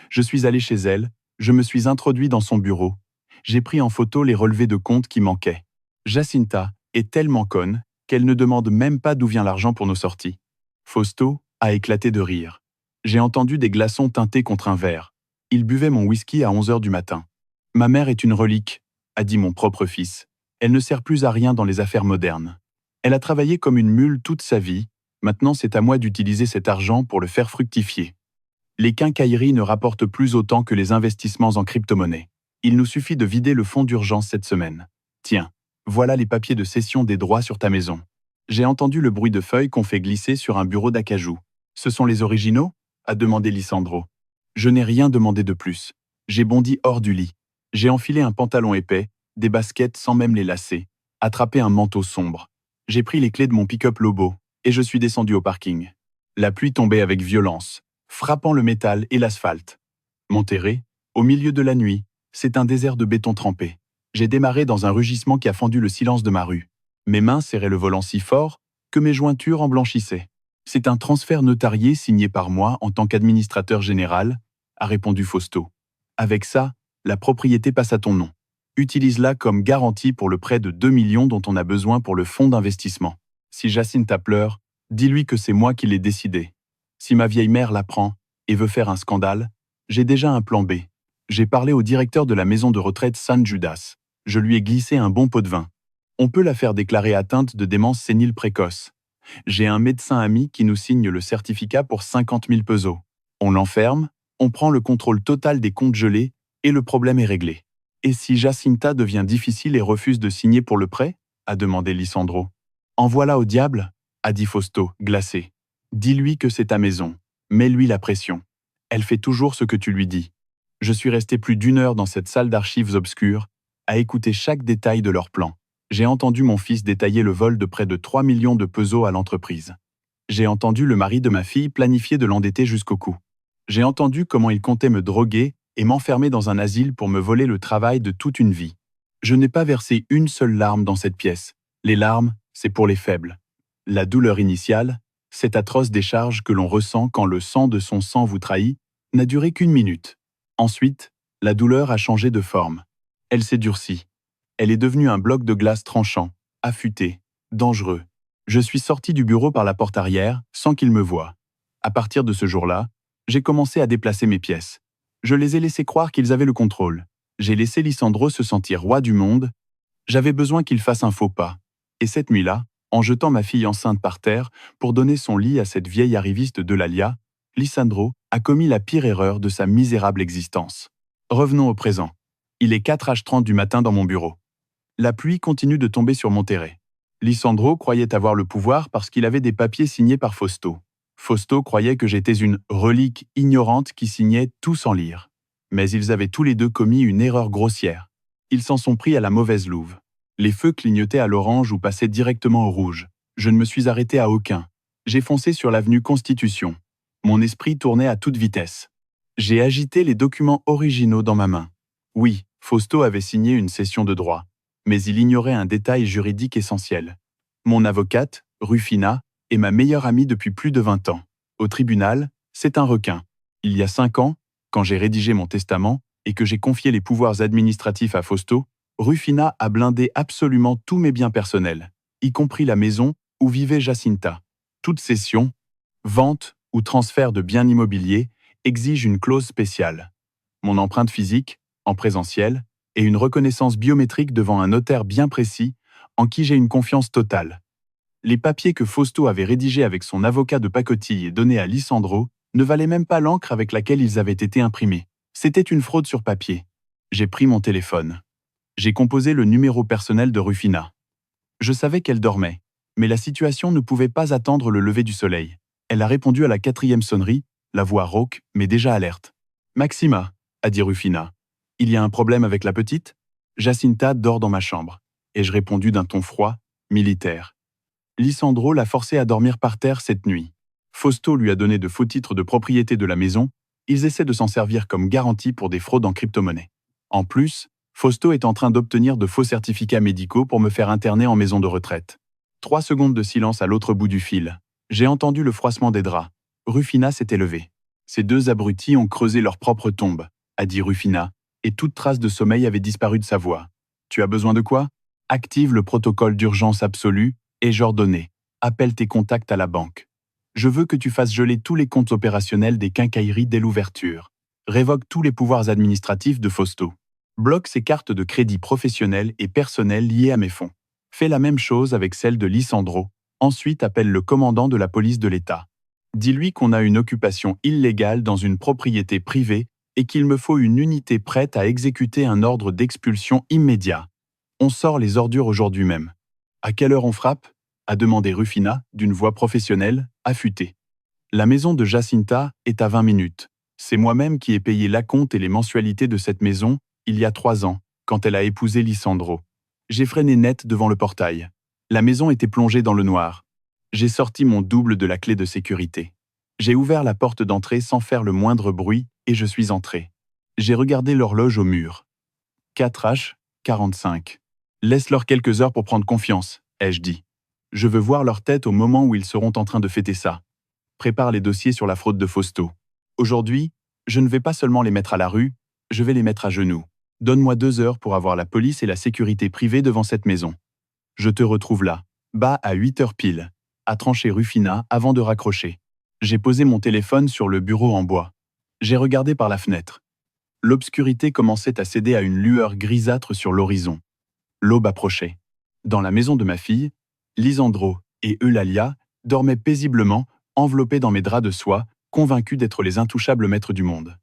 Je suis allé chez elle, je me suis introduit dans son bureau. J'ai pris en photo les relevés de comptes qui manquaient. Jacinta est tellement conne qu'elle ne demande même pas d'où vient l'argent pour nos sorties. Fausto a éclaté de rire. J'ai entendu des glaçons teintés contre un verre. Il buvait mon whisky à 11 heures du matin. « Ma mère est une relique », a dit mon propre fils. « Elle ne sert plus à rien dans les affaires modernes. Elle a travaillé comme une mule toute sa vie. Maintenant, c'est à moi d'utiliser cet argent pour le faire fructifier. Les quincailleries ne rapportent plus autant que les investissements en crypto-monnaie. Il nous suffit de vider le fonds d'urgence cette semaine. Tiens, voilà les papiers de cession des droits sur ta maison. » J'ai entendu le bruit de feuilles qu'on fait glisser sur un bureau d'acajou. « Ce sont les originaux ?» a demandé Lisandro. Je n'ai rien demandé de plus. J'ai bondi hors du lit. J'ai enfilé un pantalon épais, des baskets sans même les lacets, attrapé un manteau sombre. J'ai pris les clés de mon pick-up Lobo et je suis descendu au parking. La pluie tombait avec violence, frappant le métal et l'asphalte. Monterrey, au milieu de la nuit, c'est un désert de béton trempé. J'ai démarré dans un rugissement qui a fendu le silence de ma rue. Mes mains serraient le volant si fort que mes jointures en blanchissaient. « C'est un transfert notarié signé par moi en tant qu'administrateur général », a répondu Fausto. « Avec ça, la propriété passe à ton nom. Utilise-la comme garantie pour le prêt de 2 millions dont on a besoin pour le fonds d'investissement. Si Jacinta pleure, dis-lui que c'est moi qui l'ai décidé. Si ma vieille mère l'apprend et veut faire un scandale, j'ai déjà un plan B. J'ai parlé au directeur de la maison de retraite San Judas. Je lui ai glissé un bon pot de vin. On peut la faire déclarer atteinte de démence sénile précoce. J'ai un médecin ami qui nous signe le certificat pour 50 000 pesos. On l'enferme, on prend le contrôle total des comptes gelés et le problème est réglé. Et si Jacinta devient difficile et refuse de signer pour le prêt? A demandé Lisandro. Envoie-la au diable, a dit Fausto, glacé. Dis-lui que c'est ta maison. Mets-lui la pression. Elle fait toujours ce que tu lui dis. Je suis resté plus d'1 heure dans cette salle d'archives obscure, à écouter chaque détail de leur plan. J'ai entendu mon fils détailler le vol de près de 3 millions de pesos à l'entreprise. J'ai entendu le mari de ma fille planifier de l'endetter jusqu'au cou. J'ai entendu comment il comptait me droguer et m'enfermer dans un asile pour me voler le travail de toute une vie. Je n'ai pas versé une seule larme dans cette pièce. Les larmes, c'est pour les faibles. La douleur initiale, cette atroce décharge que l'on ressent quand le sang de son sang vous trahit, n'a duré qu'1 minute. Ensuite, la douleur a changé de forme. Elle s'est durcie. Elle est devenue un bloc de glace tranchant, affûté, dangereux. Je suis sorti du bureau par la porte arrière, sans qu'il me voie. À partir de ce jour-là, j'ai commencé à déplacer mes pièces. Je les ai laissés croire qu'ils avaient le contrôle. J'ai laissé Lisandro se sentir roi du monde. J'avais besoin qu'il fasse un faux pas. Et cette nuit-là, en jetant ma fille enceinte par terre pour donner son lit à cette vieille arriviste de l'Alia, Lisandro a commis la pire erreur de sa misérable existence. Revenons au présent. Il est 4h30 du matin dans mon bureau. La pluie continue de tomber sur mon terrain. Lisandro croyait avoir le pouvoir parce qu'il avait des papiers signés par Fausto. Fausto croyait que j'étais une relique ignorante qui signait tout sans lire. Mais ils avaient tous les deux commis une erreur grossière. Ils s'en sont pris à la mauvaise louve. Les feux clignotaient à l'orange ou passaient directement au rouge. Je ne me suis arrêté à aucun. J'ai foncé sur l'avenue Constitution. Mon esprit tournait à toute vitesse. J'ai agité les documents originaux dans ma main. Oui, Fausto avait signé une cession de droit, mais il ignorait un détail juridique essentiel. Mon avocate, Rufina, est ma meilleure amie depuis plus de 20 ans. Au tribunal, c'est un requin. Il y a 5 ans, quand j'ai rédigé mon testament et que j'ai confié les pouvoirs administratifs à Fausto, Rufina a blindé absolument tous mes biens personnels, y compris la maison où vivait Jacinta. Toute cession, vente ou transfert de biens immobiliers exige une clause spéciale. Mon empreinte physique, en présentiel, et une reconnaissance biométrique devant un notaire bien précis, en qui j'ai une confiance totale. Les papiers que Fausto avait rédigés avec son avocat de pacotille et donnés à Lisandro ne valaient même pas l'encre avec laquelle ils avaient été imprimés. C'était une fraude sur papier. J'ai pris mon téléphone. J'ai composé le numéro personnel de Rufina. Je savais qu'elle dormait, mais la situation ne pouvait pas attendre le lever du soleil. Elle a répondu à la 4e sonnerie, la voix rauque, mais déjà alerte. « Maxima », a dit Rufina. « Il y a un problème avec la petite ?» Jacinta dort dans ma chambre. Ai-je répondu d'un ton froid, militaire. Lisandro l'a forcée à dormir par terre cette nuit. Fausto lui a donné de faux titres de propriété de la maison. Ils essaient de s'en servir comme garantie pour des fraudes en crypto-monnaie. En plus, Fausto est en train d'obtenir de faux certificats médicaux pour me faire interner en maison de retraite. 3 secondes de silence à l'autre bout du fil. J'ai entendu le froissement des draps. Rufina s'était levée. Ces 2 abrutis ont creusé leur propre tombe, a dit Rufina, et toute trace de sommeil avait disparu de sa voix. Tu as besoin de quoi? Active le protocole d'urgence absolue et j'ordonnais. Appelle tes contacts à la banque. Je veux que tu fasses geler tous les comptes opérationnels des quincailleries dès l'ouverture. Révoque tous les pouvoirs administratifs de Fausto. Bloque ses cartes de crédit professionnelles et personnelles liées à mes fonds. Fais la même chose avec celle de Lisandro. Ensuite, appelle le commandant de la police de l'État. Dis-lui qu'on a une occupation illégale dans une propriété privée et qu'il me faut une unité prête à exécuter un ordre d'expulsion immédiat. On sort les ordures aujourd'hui même. À quelle heure on frappe? A demandé Rufina, d'une voix professionnelle, affûtée. La maison de Jacinta est à 20 minutes. C'est moi-même qui ai payé l'acompte et les mensualités de cette maison il y a 3 ans, quand elle a épousé Lisandro. J'ai freiné net devant le portail. La maison était plongée dans le noir. J'ai sorti mon double de la clé de sécurité. J'ai ouvert la porte d'entrée sans faire le moindre bruit et je suis entré. J'ai regardé l'horloge au mur. 4h45. Laisse-leur quelques heures pour prendre confiance, ai-je dit. Je veux voir leur tête au moment où ils seront en train de fêter ça. Prépare les dossiers sur la fraude de Fausto. Aujourd'hui, je ne vais pas seulement les mettre à la rue, je vais les mettre à genoux. Donne-moi 2 heures pour avoir la police et la sécurité privée devant cette maison. Je te retrouve là, bas à 8h pile, a tranché Rufina avant de raccrocher. J'ai posé mon téléphone sur le bureau en bois. J'ai regardé par la fenêtre. L'obscurité commençait à céder à une lueur grisâtre sur l'horizon. L'aube approchait. Dans la maison de ma fille, Lisandro et Eulalia dormaient paisiblement, enveloppés dans mes draps de soie, convaincus d'être les intouchables maîtres du monde.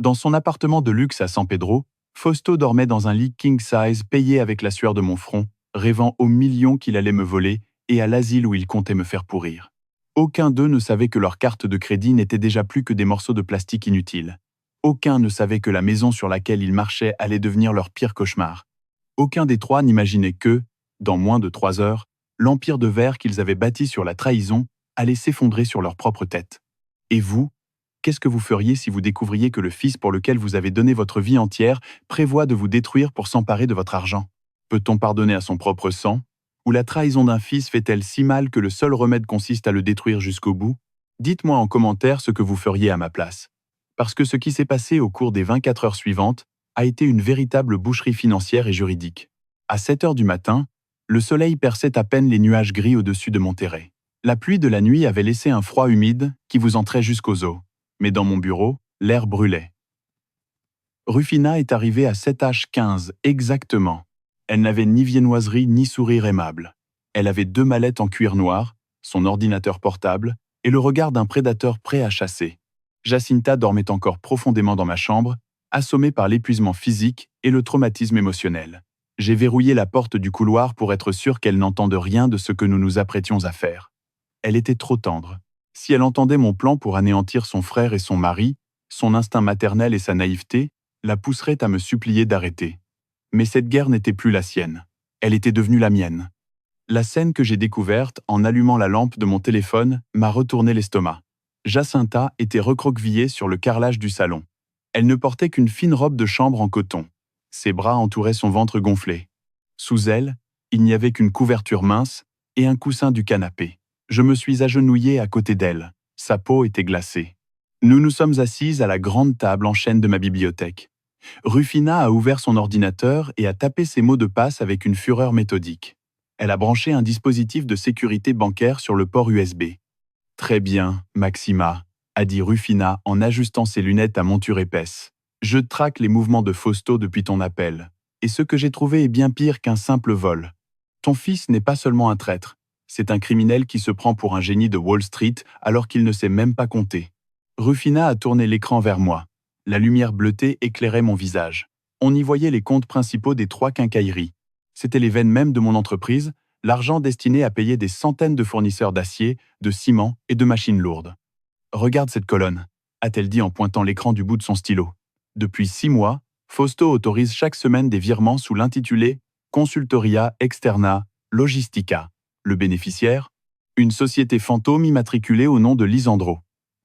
Dans son appartement de luxe à San Pedro, Fausto dormait dans un lit king size payé avec la sueur de mon front, rêvant aux millions qu'il allait me voler et à l'asile où il comptait me faire pourrir. Aucun d'eux ne savait que leur carte de crédit n'était déjà plus que des morceaux de plastique inutiles. Aucun ne savait que la maison sur laquelle ils marchaient allait devenir leur pire cauchemar. Aucun des trois n'imaginait que, dans moins de 3 heures, l'empire de verre qu'ils avaient bâti sur la trahison allait s'effondrer sur leur propre tête. Et vous, qu'est-ce que vous feriez si vous découvriez que le fils pour lequel vous avez donné votre vie entière prévoit de vous détruire pour s'emparer de votre argent? Peut-on pardonner à son propre sang? Ou la trahison d'un fils fait-elle si mal que le seul remède consiste à le détruire jusqu'au bout? Dites-moi en commentaire ce que vous feriez à ma place. Parce que ce qui s'est passé au cours des 24 heures suivantes a été une véritable boucherie financière et juridique. À 7 heures du matin, le soleil perçait à peine les nuages gris au-dessus de Monterrey. La pluie de la nuit avait laissé un froid humide qui vous entrait jusqu'aux os. Mais dans mon bureau, l'air brûlait. Rufina est arrivée à 7h15 exactement. Elle n'avait ni viennoiserie ni sourire aimable. Elle avait 2 mallettes en cuir noir, son ordinateur portable et le regard d'un prédateur prêt à chasser. Jacinta dormait encore profondément dans ma chambre, assommée par l'épuisement physique et le traumatisme émotionnel. J'ai verrouillé la porte du couloir pour être sûr qu'elle n'entende rien de ce que nous nous apprêtions à faire. Elle était trop tendre. Si elle entendait mon plan pour anéantir son frère et son mari, son instinct maternel et sa naïveté la pousseraient à me supplier d'arrêter. Mais cette guerre n'était plus la sienne. Elle était devenue la mienne. La scène que j'ai découverte en allumant la lampe de mon téléphone m'a retourné l'estomac. Jacinta était recroquevillée sur le carrelage du salon. Elle ne portait qu'une fine robe de chambre en coton. Ses bras entouraient son ventre gonflé. Sous elle, il n'y avait qu'une couverture mince et un coussin du canapé. Je me suis agenouillé à côté d'elle. Sa peau était glacée. Nous nous sommes assises à la grande table en chêne de ma bibliothèque. Rufina a ouvert son ordinateur et a tapé ses mots de passe avec une fureur méthodique. Elle a branché un dispositif de sécurité bancaire sur le port USB. « Très bien, Maxima », a dit Rufina en ajustant ses lunettes à monture épaisse. « Je traque les mouvements de Fausto depuis ton appel. Et ce que j'ai trouvé est bien pire qu'un simple vol. Ton fils n'est pas seulement un traître. C'est un criminel qui se prend pour un génie de Wall Street alors qu'il ne sait même pas compter. » Rufina a tourné l'écran vers moi. La lumière bleutée éclairait mon visage. On y voyait les comptes principaux des 3 quincailleries. C'était les veines mêmes de mon entreprise, l'argent destiné à payer des centaines de fournisseurs d'acier, de ciment et de machines lourdes. « Regarde cette colonne », a-t-elle dit en pointant l'écran du bout de son stylo. Depuis 6 mois, Fausto autorise chaque semaine des virements sous l'intitulé « Consultoria Externa Logistica ». Le bénéficiaire, une société fantôme immatriculée au nom de Lisandro.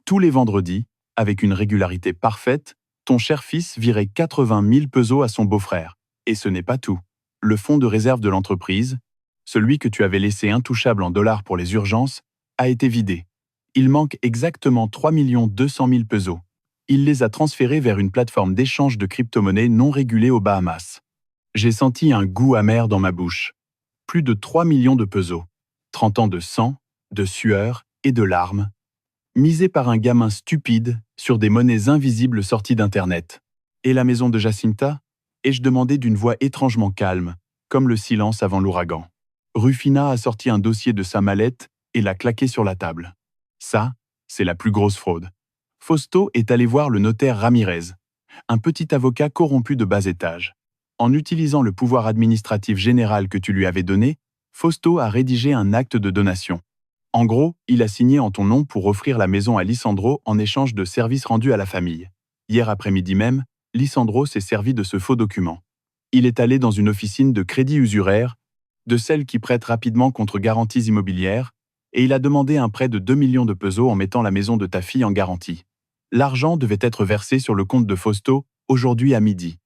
Tous les vendredis, avec une régularité parfaite, ton cher fils virait 80 000 pesos à son beau-frère. Et ce n'est pas tout. Le fonds de réserve de l'entreprise, celui que tu avais laissé intouchable en dollars pour les urgences, a été vidé. Il manque exactement 3 200 000 pesos. Il les a transférés vers une plateforme d'échange de crypto-monnaies non régulée aux Bahamas. J'ai senti un goût amer dans ma bouche. Plus de 3 millions de pesos. 30 ans de sang, de sueur et de larmes, misés par un gamin stupide sur des monnaies invisibles sorties d'Internet. Et la maison de Jacinta? Ai-je demandé d'une voix étrangement calme, comme le silence avant l'ouragan. Rufina a sorti un dossier de sa mallette et l'a claqué sur la table. Ça, c'est la plus grosse fraude. Fausto est allé voir le notaire Ramirez, un petit avocat corrompu de bas étage. En utilisant le pouvoir administratif général que tu lui avais donné, Fausto a rédigé un acte de donation. En gros, il a signé en ton nom pour offrir la maison à Lisandro en échange de services rendus à la famille. Hier après-midi même, Lisandro s'est servi de ce faux document. Il est allé dans une officine de crédit usuraire, de celles qui prêtent rapidement contre garanties immobilières, et il a demandé un prêt de 2 millions de pesos en mettant la maison de ta fille en garantie. L'argent devait être versé sur le compte de Fausto aujourd'hui à midi.